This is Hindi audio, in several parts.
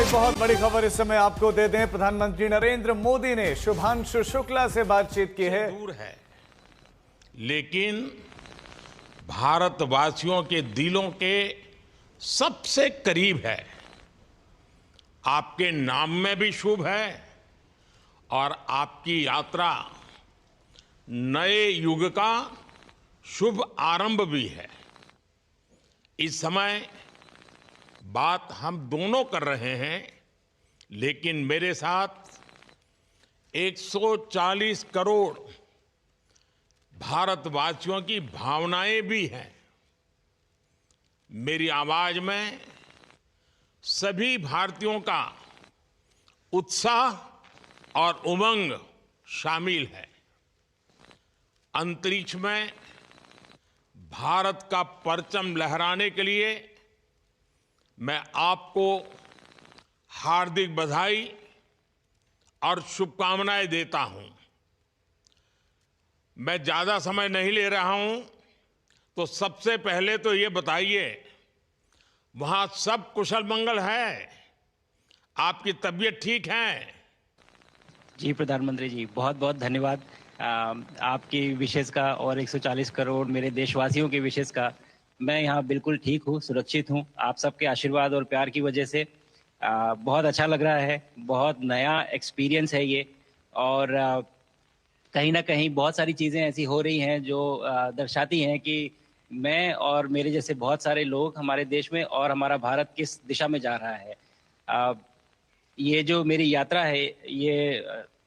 एक बहुत बड़ी खबर इस समय आपको दे दें। प्रधानमंत्री नरेंद्र मोदी ने शुभांशु शुक्ला से बातचीत की है। दूर है, लेकिन भारतवासियों के दिलों के सबसे करीब है। आपके नाम में भी शुभ है और आपकी यात्रा नए युग का शुभ आरंभ भी है। इस समय बात हम दोनों कर रहे हैं, लेकिन मेरे साथ 140 करोड़ भारतवासियों की भावनाएं भी हैं। मेरी आवाज में सभी भारतीयों का उत्साह और उमंग शामिल है। अंतरिक्ष में भारत का परचम लहराने के लिए मैं आपको हार्दिक बधाई और शुभकामनाएं देता हूं। मैं ज्यादा समय नहीं ले रहा हूं, तो सबसे पहले तो ये बताइए, वहां सब कुशल मंगल है? आपकी तबीयत ठीक है? जी प्रधानमंत्री जी, बहुत बहुत धन्यवाद आपकी विशेष का और 140 करोड़ मेरे देशवासियों की विशेष का। मैं यहाँ बिल्कुल ठीक हूँ, सुरक्षित हूँ। आप सबके आशीर्वाद और प्यार की वजह से बहुत अच्छा लग रहा है। बहुत नया एक्सपीरियंस है ये, और कहीं ना कहीं बहुत सारी चीज़ें ऐसी हो रही हैं जो दर्शाती हैं कि मैं और मेरे जैसे बहुत सारे लोग हमारे देश में और हमारा भारत किस दिशा में जा रहा है। ये जो मेरी यात्रा है, ये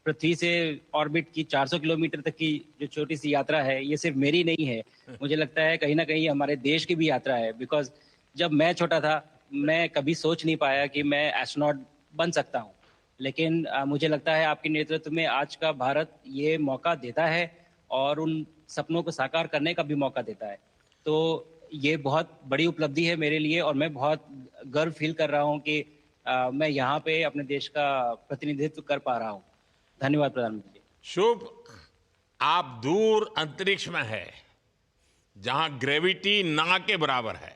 पृथ्वी से ऑर्बिट की 400 किलोमीटर तक की जो छोटी सी यात्रा है, ये सिर्फ मेरी नहीं है। मुझे लगता है कहीं ना कहीं हमारे देश की भी यात्रा है। बिकॉज जब मैं छोटा था, मैं कभी सोच नहीं पाया कि मैं एस्ट्रोनॉट बन सकता हूँ, लेकिन मुझे लगता है आपके नेतृत्व में आज का भारत ये मौका देता है और उन सपनों को साकार करने का भी मौका देता है। तो ये बहुत बड़ी उपलब्धि है मेरे लिए, और मैं बहुत गर्व फील कर रहा हूँ कि मैं यहाँ पे अपने देश का प्रतिनिधित्व कर पा रहा हूँ। धन्यवाद प्रधानमंत्री जी। शुभ। आप दूर अंतरिक्ष में है, जहां ग्रेविटी ना के बराबर है,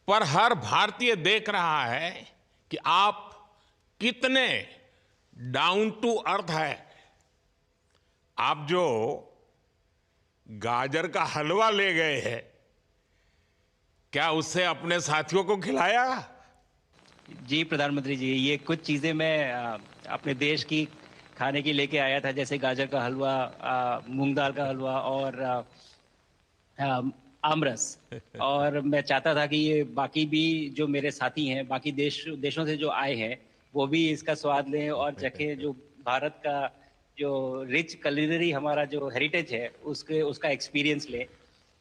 पर हर भारतीय देख रहा है कि आप कितने डाउन टू अर्थ है। आप जो गाजर का हलवा ले गए हैं, क्या उससे अपने साथियों को खिलाया? जी प्रधानमंत्री जी, ये कुछ चीज़ें मैं अपने देश की खाने की लेके आया था, जैसे गाजर का हलवा, मूंग दाल का हलवा और आमरस। और मैं चाहता था कि ये बाकी भी जो मेरे साथी हैं, बाकी देशों से जो आए हैं, वो भी इसका स्वाद लें और चखें, जो भारत का जो रिच culinary हमारा जो हेरिटेज है, उसका एक्सपीरियंस लें।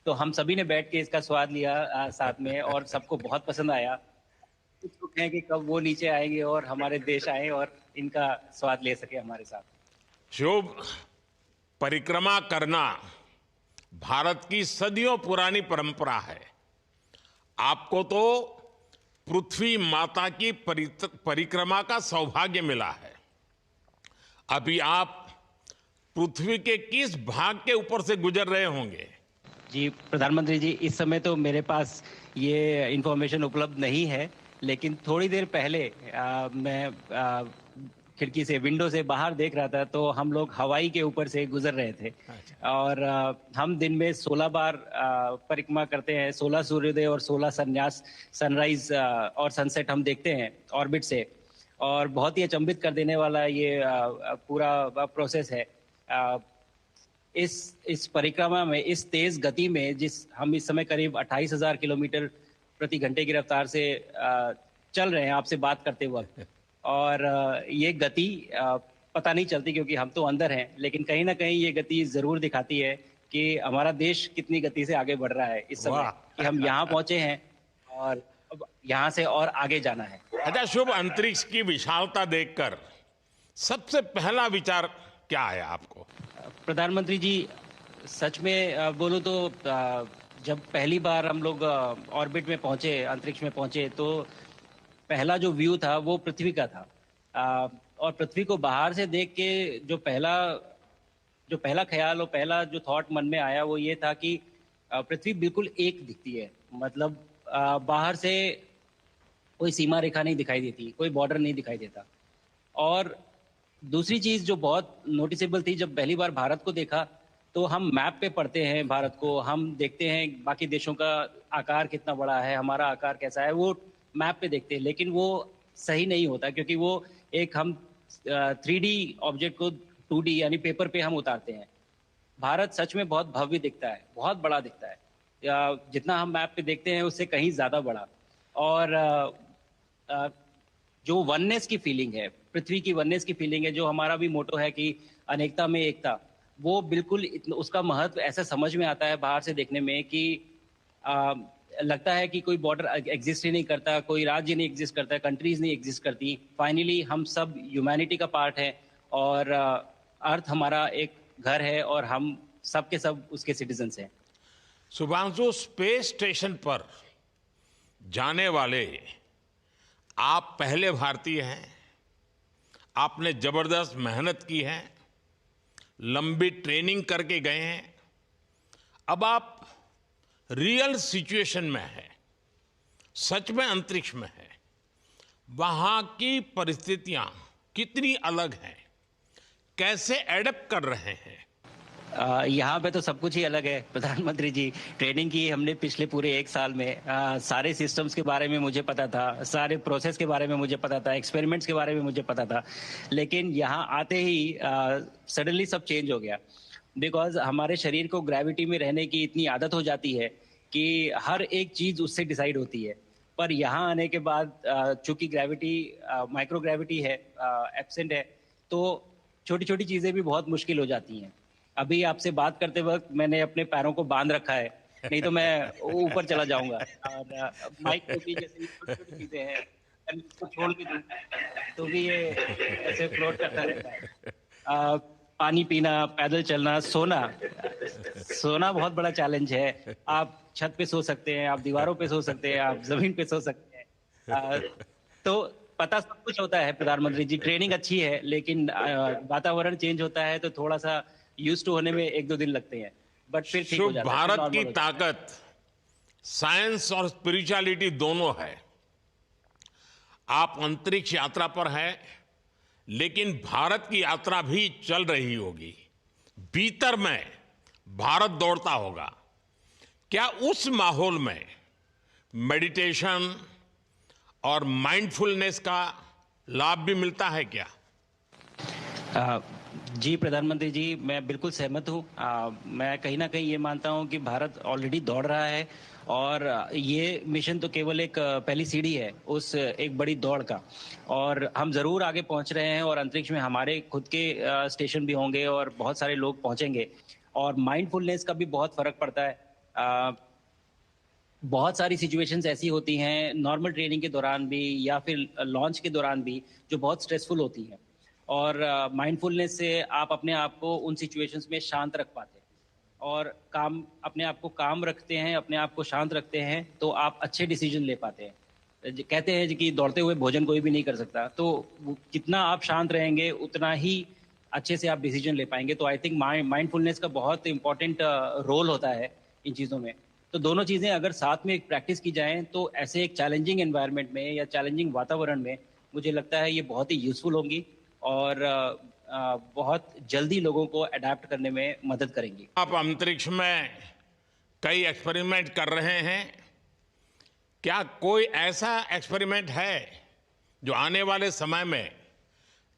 तो हम सभी ने बैठ के इसका स्वाद लिया साथ में, और सबको बहुत पसंद आया। कुछ लोग हैं कि कब वो नीचे आएंगे और हमारे देश आए और इनका स्वाद ले सके हमारे साथ। शुभ। परिक्रमा करना भारत की सदियों पुरानी परंपरा है। आपको तो पृथ्वी माता की परिक्रमा का सौभाग्य मिला है। अभी आप पृथ्वी के किस भाग के ऊपर से गुजर रहे होंगे? जी प्रधानमंत्री जी, इस समय तो मेरे पास ये इंफॉर्मेशन उपलब्ध नहीं है, लेकिन थोड़ी देर पहले मैं खिड़की से, विंडो से बाहर देख रहा था, तो हम लोग हवाई के ऊपर से गुजर रहे थे। और हम दिन में 16 बार परिक्रमा करते हैं, 16 सूर्योदय और 16 संन्यास, सनराइज और सनसेट हम देखते हैं ऑर्बिट से। और बहुत ही अचंभित कर देने वाला ये पूरा प्रोसेस है। इस परिक्रमा में, इस तेज गति में, जिस हम इस समय करीब 28,000 किलोमीटर प्रति घंटे की रफ्तार से चल रहे हैं आपसे बात करते वक्त, और ये गति पता नहीं चलती क्योंकि हम तो अंदर हैं, लेकिन कहीं ना कहीं ये गति जरूर दिखाती है कि हमारा देश कितनी गति से आगे बढ़ रहा है इस समय, कि हम यहाँ पहुंचे हैं और अब यहाँ से और आगे जाना है। अच्छा शुभ, अंतरिक्ष की विशालता देखकर सबसे पहला विचार क्या आया आपको? प्रधानमंत्री जी, सच में बोलूं तो जब पहली बार हम लोग ऑर्बिट में पहुंचे, अंतरिक्ष में पहुंचे, तो पहला जो व्यू था वो पृथ्वी का था। और पृथ्वी को बाहर से देख के जो पहला ख्याल और पहला जो थॉट मन में आया वो ये था कि पृथ्वी बिल्कुल एक दिखती है। मतलब बाहर से कोई सीमा रेखा नहीं दिखाई देती, कोई बॉर्डर नहीं दिखाई देता। और दूसरी चीज जो बहुत नोटिसेबल थी, जब पहली बार भारत को देखा तो हम मैप पे पढ़ते हैं भारत को, हम देखते हैं बाकी देशों का आकार कितना बड़ा है, हमारा आकार कैसा है, वो मैप पे देखते हैं, लेकिन वो सही नहीं होता क्योंकि वो एक हम 3D ऑब्जेक्ट को 2D यानी पेपर पे हम उतारते हैं। भारत सच में बहुत भव्य दिखता है, बहुत बड़ा दिखता है, जितना हम मैप पे देखते हैं उससे कहीं ज्यादा बड़ा। और जो वननेस की फीलिंग है, पृथ्वी की वननेस की फीलिंग है, जो हमारा भी मोटो है कि अनेकता में एकता, वो बिल्कुल उसका महत्व ऐसा समझ में आता है बाहर से देखने में कि लगता है कि कोई बॉर्डर एग्जिस्ट ही नहीं करता, कोई राज्य नहीं एग्जिस्ट करता, कंट्रीज नहीं एग्जिस्ट करती। फाइनली हम सब ह्यूमैनिटी का पार्ट है और अर्थ हमारा एक घर है और हम सब के सब उसके सिटीजन्स हैं। शुभांशु, स्पेस स्टेशन पर जाने वाले आप पहले भारतीय हैं। आपने जबरदस्त मेहनत की है, लंबी ट्रेनिंग करके गए हैं। अब आप रियल सिचुएशन में हैं, सच में अंतरिक्ष में हैं। वहां की परिस्थितियां कितनी अलग हैं, कैसे एडप्ट कर रहे हैं? यहाँ पे तो सब कुछ ही अलग है प्रधानमंत्री जी। ट्रेनिंग की हमने पिछले पूरे 1 साल में, सारे सिस्टम्स के बारे में मुझे पता था, सारे प्रोसेस के बारे में मुझे पता था, एक्सपेरिमेंट्स के बारे में मुझे पता था, लेकिन यहाँ आते ही सडनली सब चेंज हो गया। बिकॉज हमारे शरीर को ग्रेविटी में रहने की इतनी आदत हो जाती है कि हर एक चीज उससे डिसाइड होती है। पर यहाँ आने के बाद चूंकि ग्रेविटी माइक्रो ग्रेविटी है, एब्सेंट है, तो छोटी छोटी चीजें भी बहुत मुश्किल हो जाती हैं। अभी आपसे बात करते वक्त मैंने अपने पैरों को बांध रखा है, नहीं तो मैं ऊपर चला जाऊंगा। और माइक पे भी जैसे छोटी चीजें हैं, मैं इसको छोड़ के दूं तो भी ये ऐसे फ्लोट करता रहता है। पानी पीना, पैदल चलना, सोना बहुत बड़ा चैलेंज है। आप छत पे सो सकते हैं, आप दीवारों पे सो सकते हैं, आप जमीन पे सो सकते हैं। तो पता सब कुछ होता है प्रधानमंत्री जी, ट्रेनिंग अच्छी है, लेकिन वातावरण चेंज होता है तो थोड़ा सा यूज टू होने में 1-2 दिन लगते हैं, बट फिर ठीक हो जाता है। भारत की ताकत साइंस और स्पिरिचुअलिटी दोनों है। आप अंतरिक्ष यात्रा पर हैं, लेकिन भारत की यात्रा भी चल रही होगी। भीतर में भारत दौड़ता होगा। क्या उस माहौल में मेडिटेशन और माइंडफुलनेस का लाभ भी मिलता है क्या? जी प्रधानमंत्री जी, मैं बिल्कुल सहमत हूँ। मैं कहीं ना कहीं ये मानता हूँ कि भारत ऑलरेडी दौड़ रहा है और ये मिशन तो केवल एक पहली सीढ़ी है उस एक बड़ी दौड़ का, और हम जरूर आगे पहुंच रहे हैं और अंतरिक्ष में हमारे खुद के स्टेशन भी होंगे और बहुत सारे लोग पहुंचेंगे। और माइंडफुलनेस का भी बहुत फर्क पड़ता है। बहुत सारी सिचुएशंस ऐसी होती हैं नॉर्मल ट्रेनिंग के दौरान भी या फिर लॉन्च के दौरान भी, जो बहुत स्ट्रेसफुल होती हैं, और माइंडफुलनेस से आप अपने आप को उन सिचुएशंस में शांत रख पाते हैं और अपने आप को काम रखते हैं, अपने आप को शांत रखते हैं, तो आप अच्छे डिसीजन ले पाते हैं। कहते हैं कि दौड़ते हुए भोजन कोई भी नहीं कर सकता, तो कितना आप शांत रहेंगे उतना ही अच्छे से आप डिसीजन ले पाएंगे। तो आई थिंक माइंडफुलनेस का बहुत इंपॉर्टेंट रोल होता है इन चीज़ों में। तो दोनों चीज़ें अगर साथ में एक प्रैक्टिस की जाएं तो ऐसे एक चैलेंजिंग एनवायरनमेंट में या चैलेंजिंग वातावरण में मुझे लगता है ये बहुत ही यूजफुल होंगी और बहुत जल्दी लोगों को अडेप्ट करने में मदद करेंगी। आप अंतरिक्ष में कई एक्सपेरिमेंट कर रहे हैं। क्या कोई ऐसा एक्सपेरिमेंट है जो आने वाले समय में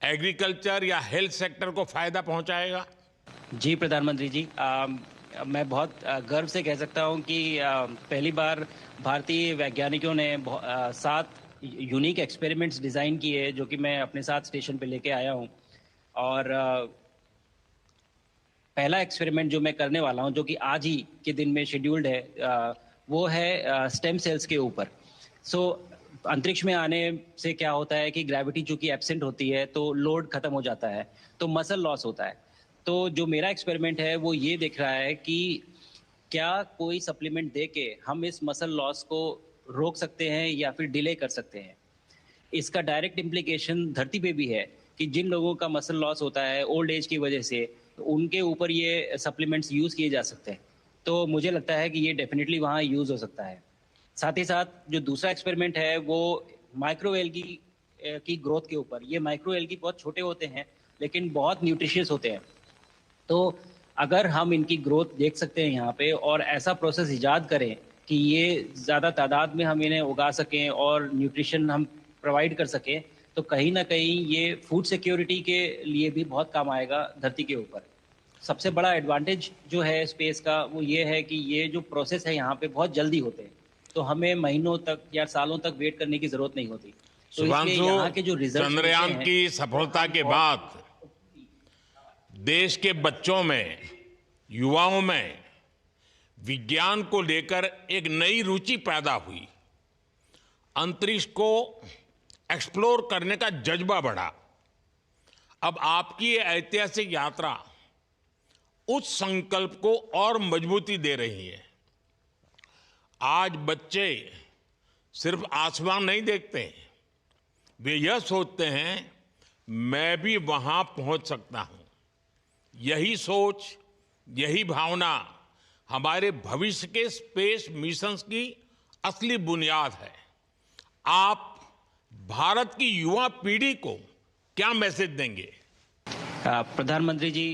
एग्रीकल्चर या हेल्थ सेक्टर को फायदा पहुंचाएगा? जी प्रधानमंत्री जी, मैं बहुत गर्व से कह सकता हूं कि पहली बार भारतीय वैज्ञानिकों ने 7 यूनिक एक्सपेरिमेंट्स डिज़ाइन किए जो कि मैं अपने साथ स्टेशन पे लेके आया हूं। और पहला एक्सपेरिमेंट जो मैं करने वाला हूं, जो कि आज ही के दिन में शेड्यूल्ड है, वो है स्टेम सेल्स के ऊपर। अंतरिक्ष में आने से क्या होता है कि ग्रेविटी चूंकि एब्सेंट होती है तो लोड खत्म हो जाता है, तो मसल लॉस होता है। तो जो मेरा एक्सपेरिमेंट है वो ये देख रहा है कि क्या कोई सप्लीमेंट दे के हम इस मसल लॉस को रोक सकते हैं या फिर डिले कर सकते हैं। इसका डायरेक्ट इम्प्लीकेशन धरती पे भी है कि जिन लोगों का मसल लॉस होता है ओल्ड एज की वजह से, उनके ऊपर ये सप्लीमेंट्स यूज़ किए जा सकते हैं। तो मुझे लगता है कि ये डेफिनेटली वहाँ यूज़ हो सकता है। साथ ही साथ जो दूसरा एक्सपेरिमेंट है वो माइक्रो एल्गी की ग्रोथ के ऊपर। ये माइक्रो एल्गी बहुत छोटे होते हैं लेकिन बहुत न्यूट्रिशियस होते हैं। तो अगर हम इनकी ग्रोथ देख सकते हैं यहाँ पे और ऐसा प्रोसेस इजाद करें कि ये ज़्यादा तादाद में हम इन्हें उगा सकें और न्यूट्रिशन हम प्रोवाइड कर सकें, तो कहीं ना कहीं ये फूड सिक्योरिटी के लिए भी बहुत काम आएगा धरती के ऊपर। सबसे बड़ा एडवांटेज जो है स्पेस का वो ये है कि ये जो प्रोसेस है यहाँ पे बहुत जल्दी होते हैं, तो हमें महीनों तक या सालों तक वेट करने की ज़रूरत नहीं होती। तो इसलिए यहाँ के जो शुभांशु, रिजल्ट चंद्रयान की सफलता के बाद देश के बच्चों में, युवाओं में विज्ञान को लेकर एक नई रुचि पैदा हुई। अंतरिक्ष को एक्सप्लोर करने का जज्बा बढ़ा। अब आपकी ये ऐतिहासिक यात्रा उस संकल्प को और मजबूती दे रही है। आज बच्चे सिर्फ आसमान नहीं देखते, वे यह सोचते हैं मैं भी वहां पहुंच सकता हूं। यही सोच, यही भावना हमारे भविष्य के स्पेस मिशंस की असली बुनियाद है। आप भारत की युवा पीढ़ी को क्या मैसेज देंगे? प्रधानमंत्री जी,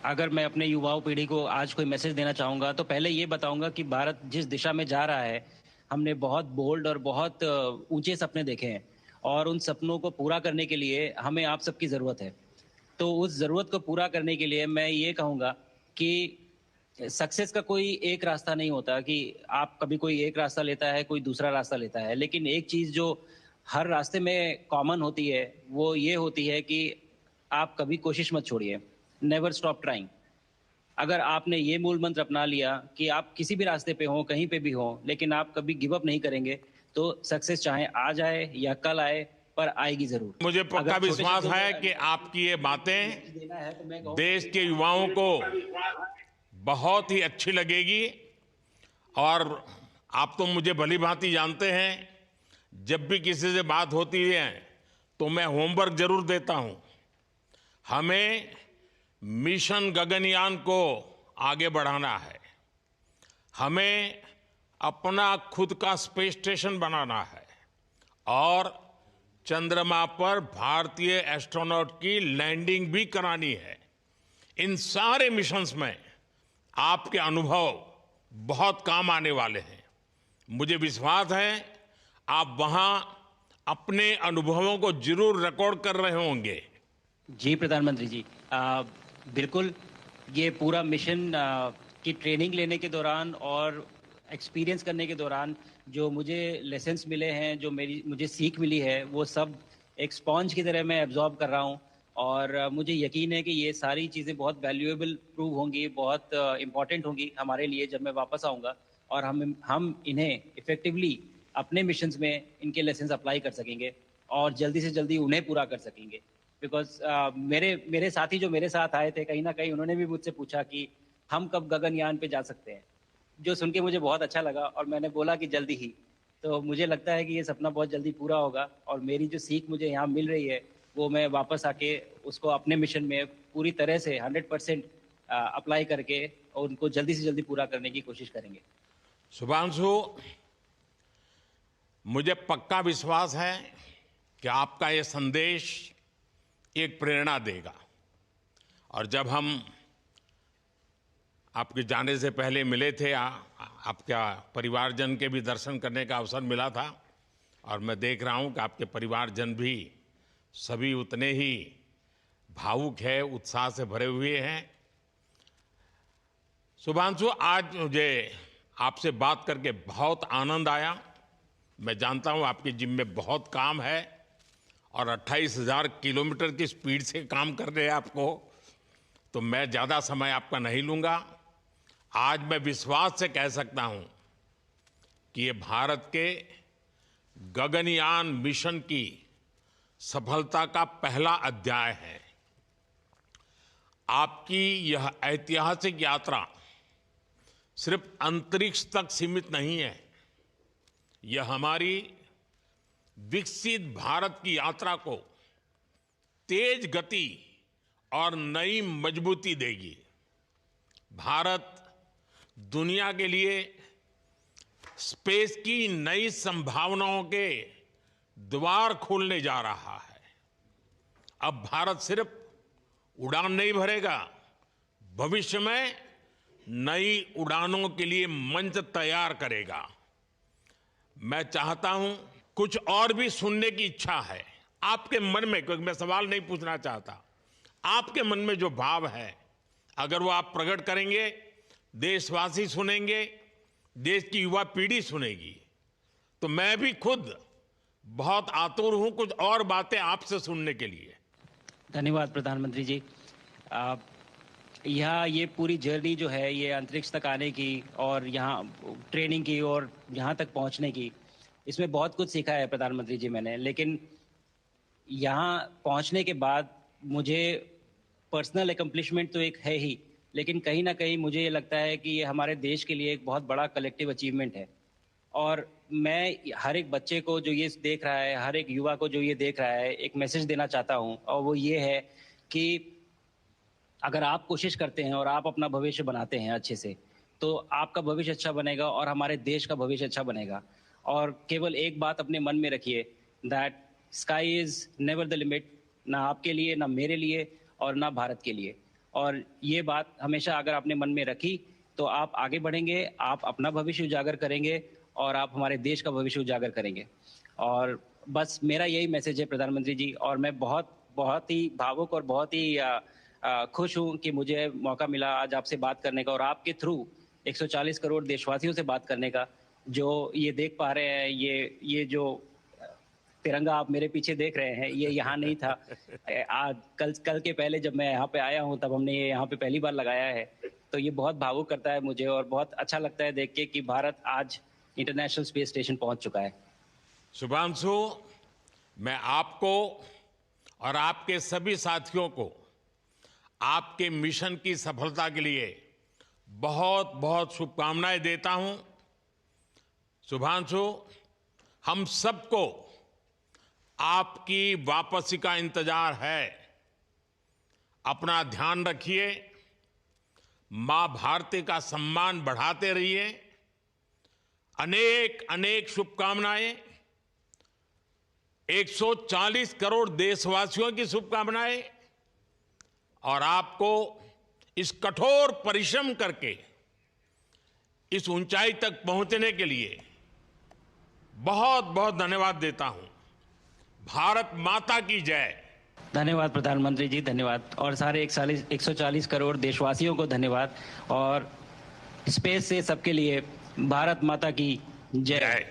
अगर मैं अपने युवाओं पीढ़ी को आज कोई मैसेज देना चाहूँगा तो पहले ये बताऊँगा कि भारत जिस दिशा में जा रहा है, हमने बहुत बोल्ड और बहुत ऊंचे सपने देखे हैं और उन सपनों को पूरा करने के लिए हमें आप सबकी ज़रूरत है। तो उस ज़रूरत को पूरा करने के लिए मैं ये कहूँगा कि सक्सेस का कोई एक रास्ता नहीं होता कि आप कभी कोई एक रास्ता लेता है, कोई दूसरा रास्ता लेता है, लेकिन एक चीज़ जो हर रास्ते में कॉमन होती है वो ये होती है कि आप कभी कोशिश मत छोड़िए, नेवर स्टॉप ट्राइंग। अगर आपने ये मूल मंत्र अपना लिया कि आप किसी भी रास्ते पे हो, कहीं पे भी हो, लेकिन आप कभी गिव अप नहीं करेंगे, तो सक्सेस चाहे आज आए या कल आए, पर आएगी जरूर। मुझे पक्का विश्वास है कि आपकी ये बातें देश के युवाओं को बहुत ही अच्छी लगेगी। और आप तो मुझे भली भांति जानते हैं, जब भी किसी से बात होती है तो मैं होमवर्क जरूर देता हूं। हमें मिशन गगनयान को आगे बढ़ाना है, हमें अपना खुद का स्पेस स्टेशन बनाना है और चंद्रमा पर भारतीय एस्ट्रोनॉट की लैंडिंग भी करानी है। इन सारे मिशंस में आपके अनुभव बहुत काम आने वाले हैं। मुझे विश्वास है आप वहां अपने अनुभवों को जरूर रिकॉर्ड कर रहे होंगे। जी प्रधानमंत्री जी, बिल्कुल। ये पूरा मिशन की ट्रेनिंग लेने के दौरान और एक्सपीरियंस करने के दौरान जो मुझे लेसन्स मिले हैं, जो मुझे सीख मिली है, वो सब एक स्पॉन्ज की तरह मैं एब्जॉर्ब कर रहा हूँ। और मुझे यकीन है कि ये सारी चीज़ें बहुत वैल्यूएबल प्रूव होंगी, बहुत इम्पॉर्टेंट होंगी हमारे लिए जब मैं वापस आऊँगा और हम इन्हें इफ़ेक्टिवली अपने मिशंस में इनके लेसन्स अप्लाई कर सकेंगे और जल्दी से जल्दी उन्हें पूरा कर सकेंगे। बिकॉज मेरे साथी जो मेरे साथ आए थे, कहीं ना कहीं उन्होंने भी मुझसे पूछा कि हम कब गगनयान पे जा सकते हैं, जो सुन के मुझे बहुत अच्छा लगा और मैंने बोला कि जल्दी ही। तो मुझे लगता है कि ये सपना बहुत जल्दी पूरा होगा और मेरी जो सीख मुझे यहाँ मिल रही है वो मैं वापस आके उसको अपने मिशन में पूरी तरह से 100% अप्लाई करके और उनको जल्दी से जल्दी पूरा करने की कोशिश करेंगे। शुभांशु, मुझे पक्का विश्वास है कि आपका ये संदेश एक प्रेरणा देगा। और जब हम आपके जाने से पहले मिले थे, आपका परिवारजन के भी दर्शन करने का अवसर मिला था और मैं देख रहा हूं कि आपके परिवारजन भी सभी उतने ही भावुक है, उत्साह से भरे हुए हैं। शुभांशु, आज मुझे आपसे बात करके बहुत आनंद आया। मैं जानता हूं आपकी जिम में बहुत काम है और 28,000 किलोमीटर की स्पीड से काम कर रहे हैं आपको, तो मैं ज़्यादा समय आपका नहीं लूँगा। आज मैं विश्वास से कह सकता हूं कि ये भारत के गगनयान मिशन की सफलता का पहला अध्याय है। आपकी यह ऐतिहासिक यात्रा सिर्फ अंतरिक्ष तक सीमित नहीं है, यह हमारी विकसित भारत की यात्रा को तेज गति और नई मजबूती देगी। भारत दुनिया के लिए स्पेस की नई संभावनाओं के द्वार खोलने जा रहा है। अब भारत सिर्फ उड़ान नहीं भरेगा, भविष्य में नई उड़ानों के लिए मंच तैयार करेगा। मैं चाहता हूं, कुछ और भी सुनने की इच्छा है आपके मन में, क्योंकि मैं सवाल नहीं पूछना चाहता, आपके मन में जो भाव है अगर वो आप प्रकट करेंगे, देशवासी सुनेंगे, देश की युवा पीढ़ी सुनेगी, तो मैं भी खुद बहुत आतुर हूं कुछ और बातें आपसे सुनने के लिए। धन्यवाद प्रधानमंत्री जी। यहाँ ये पूरी जर्नी जो है, ये अंतरिक्ष तक आने की और यहाँ ट्रेनिंग की और यहाँ तक पहुँचने की, इसमें बहुत कुछ सीखा है प्रधानमंत्री जी मैंने। लेकिन यहाँ पहुँचने के बाद मुझे पर्सनल एकम्प्लिशमेंट तो एक है ही, लेकिन कहीं ना कहीं मुझे ये लगता है कि ये हमारे देश के लिए एक बहुत बड़ा कलेक्टिव अचीवमेंट है। और मैं हर एक बच्चे को जो ये देख रहा है, हर एक युवा को जो ये देख रहा है, एक मैसेज देना चाहता हूँ, और वो ये है कि अगर आप कोशिश करते हैं और आप अपना भविष्य बनाते हैं अच्छे से, तो आपका भविष्य अच्छा बनेगा और हमारे देश का भविष्य अच्छा बनेगा। और केवल एक बात अपने मन में रखिए, that sky is never the limit, ना आपके लिए, ना मेरे लिए और ना भारत के लिए। और ये बात हमेशा अगर आपने मन में रखी तो आप आगे बढ़ेंगे, आप अपना भविष्य उजागर करेंगे और आप हमारे देश का भविष्य उजागर करेंगे। और बस मेरा यही मैसेज है प्रधानमंत्री जी। और मैं बहुत ही भावुक और बहुत ही खुश हूं कि मुझे मौका मिला आज आपसे बात करने का और आपके थ्रू 140 करोड़ देशवासियों से बात करने का। जो ये देख पा रहे हैं, ये जो तिरंगा आप मेरे पीछे देख रहे हैं, ये यहाँ नहीं था। आज कल के पहले जब मैं यहाँ पे आया हूँ, तब हमने ये यहाँ पे पहली बार लगाया है। तो ये बहुत भावुक करता है मुझे और बहुत अच्छा लगता है देख के कि भारत आज इंटरनेशनल स्पेस स्टेशन पहुंच चुका है। शुभांशु, मैं आपको और आपके सभी साथियों को आपके मिशन की सफलता के लिए बहुत बहुत शुभकामनाएं देता हूं। शुभांशु, हम सबको आपकी वापसी का इंतजार है। अपना ध्यान रखिए, मां भारती का सम्मान बढ़ाते रहिए। अनेक अनेक शुभकामनाएं, 140 करोड़ देशवासियों की शुभकामनाएं, और आपको इस कठोर परिश्रम करके इस ऊंचाई तक पहुंचने के लिए बहुत बहुत धन्यवाद देता हूं। भारत माता की जय। धन्यवाद प्रधानमंत्री जी, धन्यवाद। और सारे 140 करोड़ देशवासियों को धन्यवाद। और स्पेस से सबके लिए भारत माता की जय।